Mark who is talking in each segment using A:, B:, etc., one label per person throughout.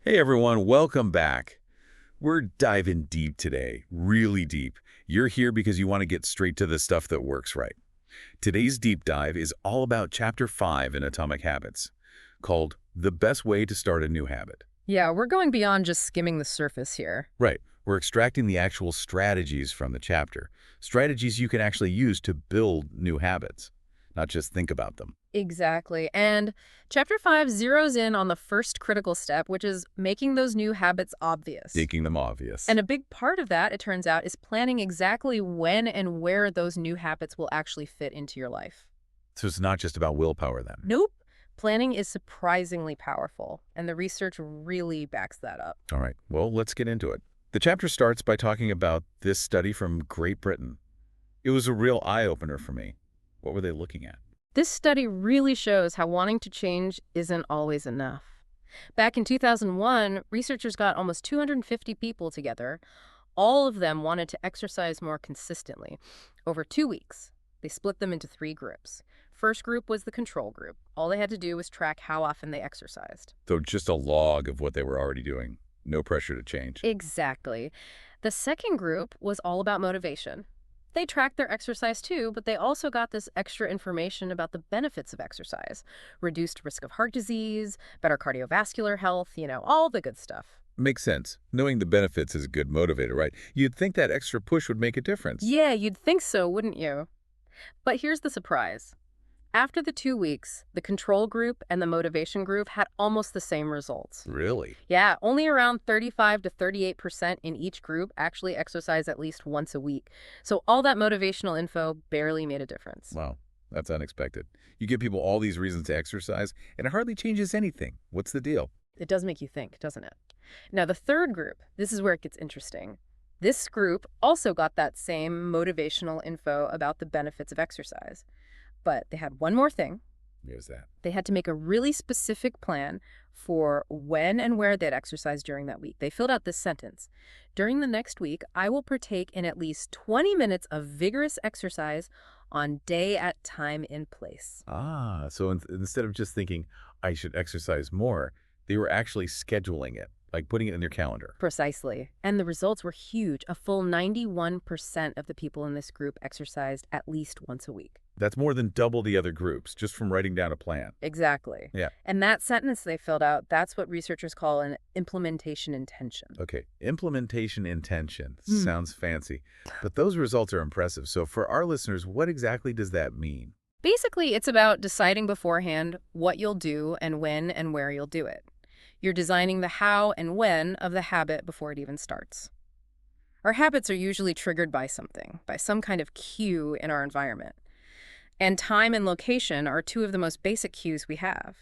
A: Hey everyone, welcome back. We're diving deep today, really deep. You're here because you want to get straight to the stuff that works right. Today's deep dive is all about Chapter 5 in Atomic Habits, called The Best Way to Start a New Habit.
B: Yeah, we're going beyond just skimming the surface here.
A: Right, we're extracting the actual strategies from the chapter, strategies you can actually use to build new habits, not just think about them.
B: Exactly. And Chapter 5 zeroes in on the first critical step, which is making those new habits obvious.
A: Making them obvious.
B: And a big part of that, it turns out, is planning exactly when and where those new habits will actually fit into your life.
A: So it's not just about willpower then.
B: Nope. Planning is surprisingly powerful, and the research really backs that up.
A: All right, well, let's get into it. The chapter starts by talking about this study from Great Britain. It was a real eye-opener for me. What were they looking at?
B: This study really shows how wanting to change isn't always enough. Back in 2001, researchers got almost 250 people together. All of them wanted to exercise more consistently. Over 2 weeks, they split them into 3 groups. First group was the control group. All they had to do was track how often they exercised.
A: So just a log of what they were already doing. No pressure to change.
B: Exactly. The second group was all about motivation. They tracked their exercise too, but they also got this extra information about the benefits of exercise. Reduced risk of heart disease, better cardiovascular health, all the good stuff.
A: Makes sense. Knowing the benefits is a good motivator, right? You'd think that extra push would make a difference.
B: Yeah, you'd think so, wouldn't you? But here's the surprise. After the 2 weeks, the control group and the motivation group had almost the same results.
A: Really?
B: Yeah, only around 35 to 38% in each group actually exercise at least once a week. So all that motivational info barely made a difference.
A: Wow, that's unexpected. You give people all these reasons to exercise, and it hardly changes anything. What's the deal?
B: It does make you think, doesn't it? Now, the third group, this is where it gets interesting. This group also got that same motivational info about the benefits of exercise. But they had one more thing.
A: Here's that.
B: They had to make a really specific plan for when and where they'd exercise during that week. They filled out this sentence. During the next week, I will partake in at least 20 minutes of vigorous exercise on day at time in place.
A: Ah, so instead of just thinking, I should exercise more, they were actually scheduling it, like putting it in their calendar.
B: Precisely. And the results were huge. A full 91% of the people in this group exercised at least once a week.
A: That's more than double the other groups, just from writing down a plan.
B: Exactly.
A: Yeah.
B: And that sentence they filled out, that's what researchers call an implementation intention.
A: Okay, implementation intention. Sounds fancy, but those results are impressive. So for our listeners, what exactly does that mean?
B: Basically, it's about deciding beforehand what you'll do and when and where you'll do it. You're designing the how and when of the habit before it even starts. Our habits are usually triggered by something, by some kind of cue in our environment. And time and location are two of the most basic cues we have.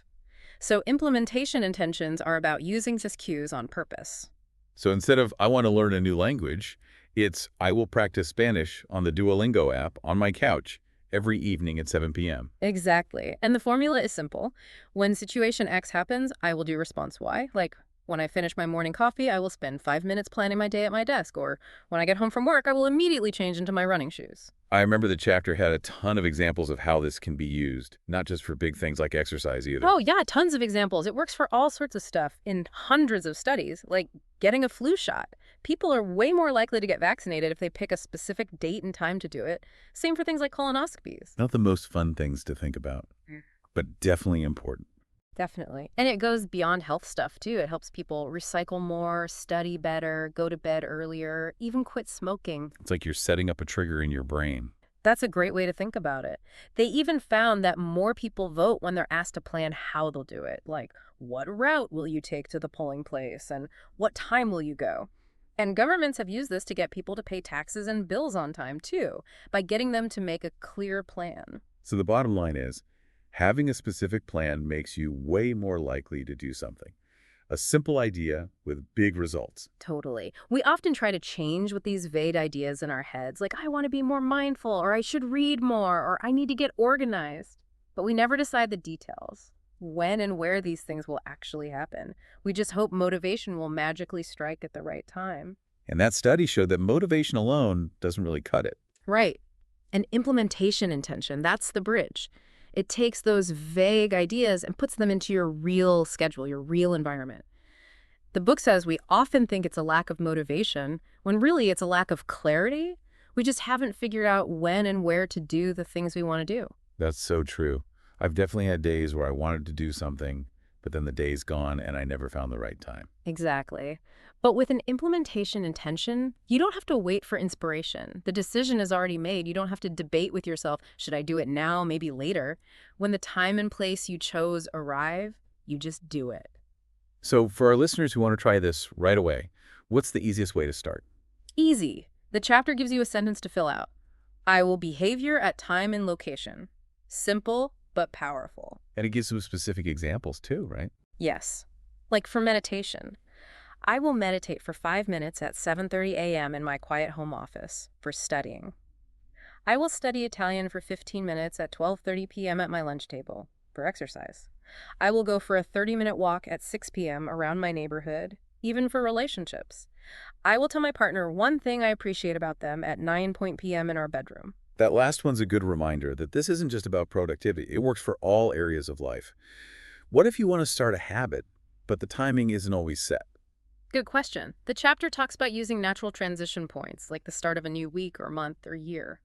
B: So implementation intentions are about using these cues on purpose.
A: So instead of I want to learn a new language, it's I will practice Spanish on the Duolingo app on my couch every evening at 7 p.m.
B: Exactly. And the formula is simple. When situation X happens, I will do response Y. Like, when I finish my morning coffee, I will spend 5 minutes planning my day at my desk. Or when I get home from work, I will immediately change into my running shoes.
A: I remember the chapter had a ton of examples of how this can be used, not just for big things like exercise either.
B: Oh, yeah, tons of examples. It works for all sorts of stuff in hundreds of studies, like getting a flu shot. People are way more likely to get vaccinated if they pick a specific date and time to do it. Same for things like colonoscopies.
A: Not the most fun things to think about, but definitely important.
B: Definitely. And it goes beyond health stuff, too. It helps people recycle more, study better, go to bed earlier, even quit smoking.
A: It's like you're setting up a trigger in your brain.
B: That's a great way to think about it. They even found that more people vote when they're asked to plan how they'll do it, like what route will you take to the polling place and what time will you go? And governments have used this to get people to pay taxes and bills on time, too, by getting them to make a clear plan.
A: So the bottom line is, having a specific plan makes you way more likely to do something. A simple idea with big results.
B: Totally. We often try to change with these vague ideas in our heads, like I want to be more mindful, or I should read more, or I need to get organized. But we never decide the details, when and where these things will actually happen. We just hope motivation will magically strike at the right time.
A: And that study showed that motivation alone doesn't really cut it.
B: Right. An implementation intention, that's the bridge. It takes those vague ideas and puts them into your real schedule, your real environment. The book says we often think it's a lack of motivation, when really it's a lack of clarity. We just haven't figured out when and where to do the things we want to do.
A: That's so true. I've definitely had days where I wanted to do something, but then the day's gone and I never found the right time.
B: Exactly. But with an implementation intention, you don't have to wait for inspiration. The decision is already made. You don't have to debate with yourself, should I do it now, maybe later? When the time and place you chose arrive, you just do it.
A: So for our listeners who want to try this right away, what's the easiest way to start?
B: Easy. The chapter gives you a sentence to fill out. I will behavior at time and location. Simple, but powerful.
A: And it gives some specific examples too, right?
B: Yes. Like for meditation. I will meditate for 5 minutes at 7:30 a.m. in my quiet home office for studying. I will study Italian for 15 minutes at 12:30 p.m. at my lunch table for exercise. I will go for a 30-minute walk at 6 p.m. around my neighborhood, even for relationships. I will tell my partner one thing I appreciate about them at 9 p.m. in our bedroom.
A: That last one's a good reminder that this isn't just about productivity. It works for all areas of life. What if you want to start a habit, but the timing isn't always set?
B: Good question. The chapter talks about using natural transition points, like the start of a new week or month or year.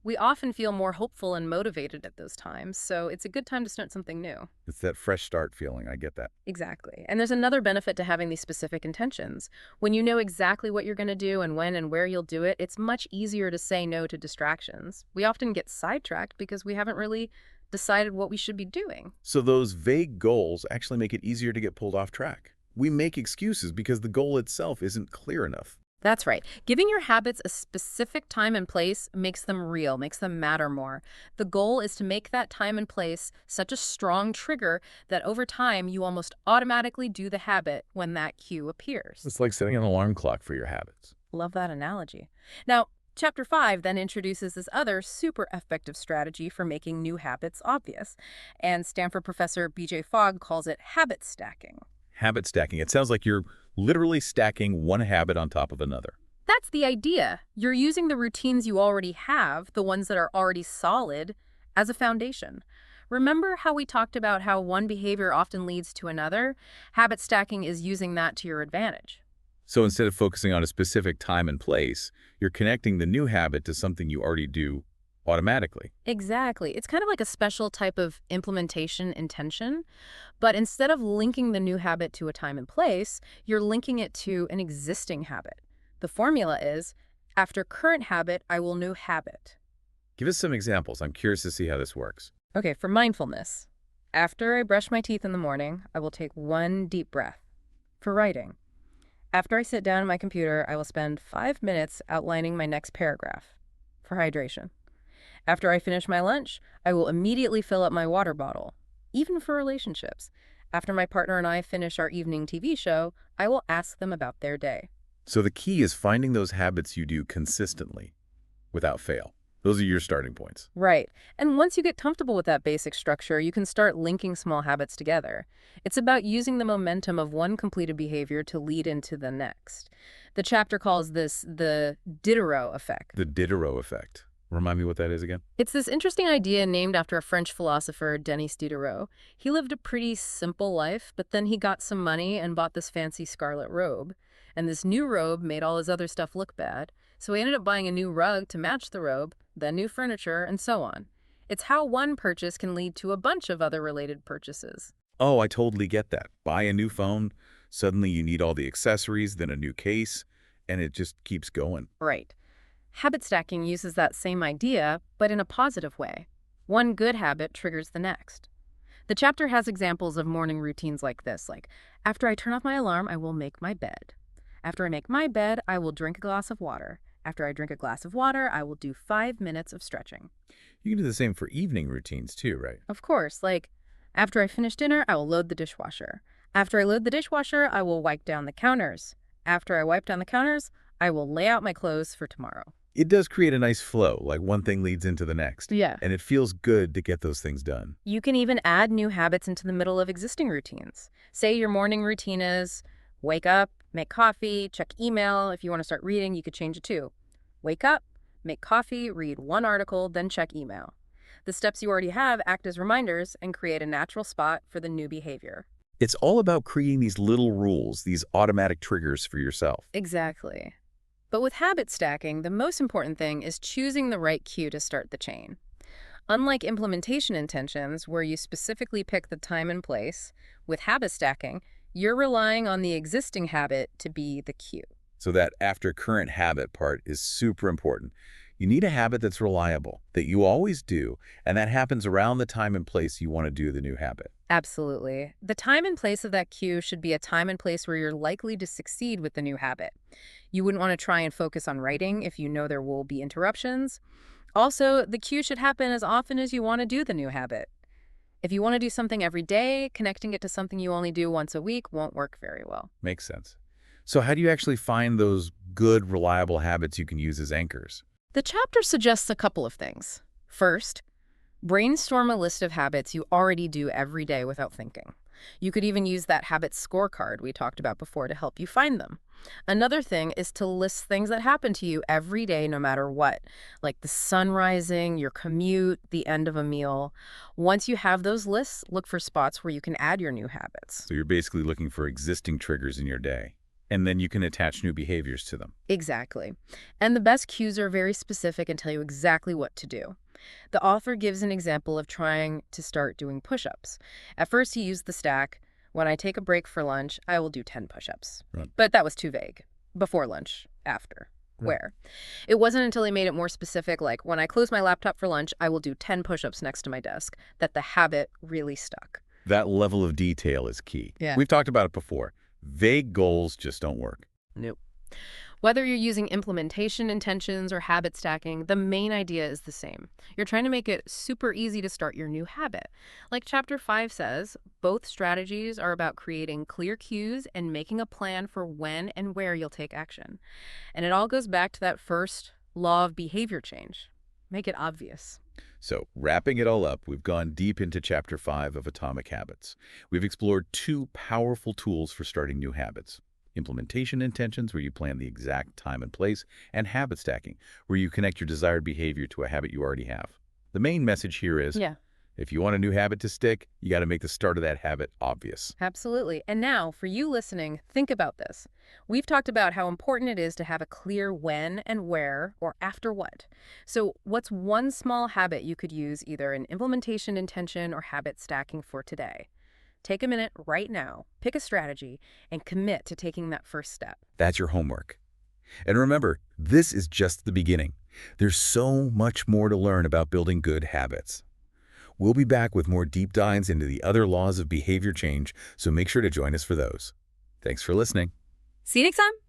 B: We often feel more hopeful and motivated at those times, so it's a good time to start something new.
A: It's that fresh start feeling. I get that.
B: Exactly. And there's another benefit to having these specific intentions. When you know exactly what you're going to do and when and where you'll do it, it's much easier to say no to distractions. We often get sidetracked because we haven't really decided what we should be doing.
A: So those vague goals actually make it easier to get pulled off track. We make excuses because the goal itself isn't clear enough.
B: That's right. Giving your habits a specific time and place makes them real, makes them matter more. The goal is to make that time and place such a strong trigger that over time you almost automatically do the habit when that cue appears.
A: It's like setting an alarm clock for your habits.
B: Love that analogy. Now, Chapter 5 then introduces this other super effective strategy for making new habits obvious, and Stanford professor B.J. Fogg calls it habit stacking.
A: Habit stacking. It sounds like you're literally stacking one habit on top of another.
B: That's the idea. You're using the routines you already have, the ones that are already solid, as a foundation. Remember how we talked about how one behavior often leads to another? Habit stacking is using that to your advantage.
A: So instead of focusing on a specific time and place, you're connecting the new habit to something you already do automatically.
B: Exactly. It's kind of like a special type of implementation intention, but instead of linking the new habit to a time and place, you're linking it to an existing habit. The formula is, after current habit, I will new habit.
A: Give us some examples. I'm curious to see how this works.
B: Okay, for mindfulness. After I brush my teeth in the morning, I will take one deep breath. For writing. After I sit down at my computer, I will spend 5 minutes outlining my next paragraph. For hydration. After I finish my lunch, I will immediately fill up my water bottle. Even for relationships. After my partner and I finish our evening TV show, I will ask them about their day.
A: So the key is finding those habits you do consistently, without fail. Those are your starting points.
B: Right. And once you get comfortable with that basic structure, you can start linking small habits together. It's about using the momentum of one completed behavior to lead into the next. The chapter calls this the Diderot effect.
A: The Diderot effect. Remind me what that is again?
B: It's this interesting idea named after a French philosopher, Denis Diderot. He lived a pretty simple life, but then he got some money and bought this fancy scarlet robe. And this new robe made all his other stuff look bad. So he ended up buying a new rug to match the robe, then new furniture, and so on. It's how one purchase can lead to a bunch of other related purchases.
A: Oh, I totally get that. Buy a new phone, suddenly you need all the accessories, then a new case, and it just keeps going.
B: Right. Habit stacking uses that same idea, but in a positive way. One good habit triggers the next. The chapter has examples of morning routines like this, like, after I turn off my alarm, I will make my bed. After I make my bed, I will drink a glass of water. After I drink a glass of water, I will do 5 minutes of stretching.
A: You can do the same for evening routines too, right?
B: Of course, like, after I finish dinner, I will load the dishwasher. After I load the dishwasher, I will wipe down the counters. After I wipe down the counters, I will lay out my clothes for tomorrow.
A: It does create a nice flow, like one thing leads into the next.
B: Yeah.
A: And it feels good to get those things done.
B: You can even add new habits into the middle of existing routines. Say your morning routine is wake up, make coffee, check email. If you want to start reading, you could change it too. Wake up, make coffee, read one article, then check email. The steps you already have act as reminders and create a natural spot for the new behavior.
A: It's all about creating these little rules, these automatic triggers for yourself.
B: Exactly. But with habit stacking, the most important thing is choosing the right cue to start the chain. Unlike implementation intentions, where you specifically pick the time and place, with habit stacking, you're relying on the existing habit to be the cue.
A: So that after current habit part is super important. You need a habit that's reliable, that you always do, and that happens around the time and place you want to do the new habit.
B: Absolutely. The time and place of that cue should be a time and place where you're likely to succeed with the new habit. You wouldn't want to try and focus on writing if you know there will be interruptions. Also, the cue should happen as often as you want to do the new habit. If you want to do something every day, connecting it to something you only do once a week won't work very well.
A: Makes sense. So how do you actually find those good, reliable habits you can use as anchors?
B: The chapter suggests a couple of things. First, brainstorm a list of habits you already do every day without thinking. You could even use that habit scorecard we talked about before to help you find them. Another thing is to list things that happen to you every day no matter what, like the sun rising, your commute, the end of a meal. Once you have those lists, look for spots where you can add your new habits.
A: So you're basically looking for existing triggers in your day, and then you can attach new behaviors to them.
B: Exactly. And the best cues are very specific and tell you exactly what to do. The author gives an example of trying to start doing push-ups. At first, he used the stack, when I take a break for lunch, I will do 10 push-ups.
A: Right.
B: But that was too vague. Before lunch, after,
A: Right.
B: where. It wasn't until he made it more specific, like when I close my laptop for lunch, I will do 10 push-ups next to my desk, that the habit really stuck.
A: That level of detail is key.
B: Yeah.
A: We've talked about it before. Vague goals just don't work.
B: Nope. Whether you're using implementation intentions or habit stacking, the main idea is the same. You're trying to make it super easy to start your new habit. Like Chapter 5 says, both strategies are about creating clear cues and making a plan for when and where you'll take action. And it all goes back to that first law of behavior change. Make it obvious.
A: So, wrapping it all up, we've gone deep into Chapter 5 of Atomic Habits. We've explored two powerful tools for starting new habits. Implementation intentions, where you plan the exact time and place, and habit stacking, where you connect your desired behavior to a habit you already have. The main message here is,
B: Yeah.
A: if you want a new habit to stick, you got to make the start of that habit obvious.
B: Absolutely. And now, for you listening, think about this. We've talked about how important it is to have a clear when and where, or after what. So what's one small habit you could use either in implementation intention or habit stacking for today? Take a minute right now, pick a strategy, and commit to taking that first step.
A: That's your homework. And remember, this is just the beginning. There's so much more to learn about building good habits. We'll be back with more deep dives into the other laws of behavior change, so make sure to join us for those. Thanks for listening.
B: See you next time.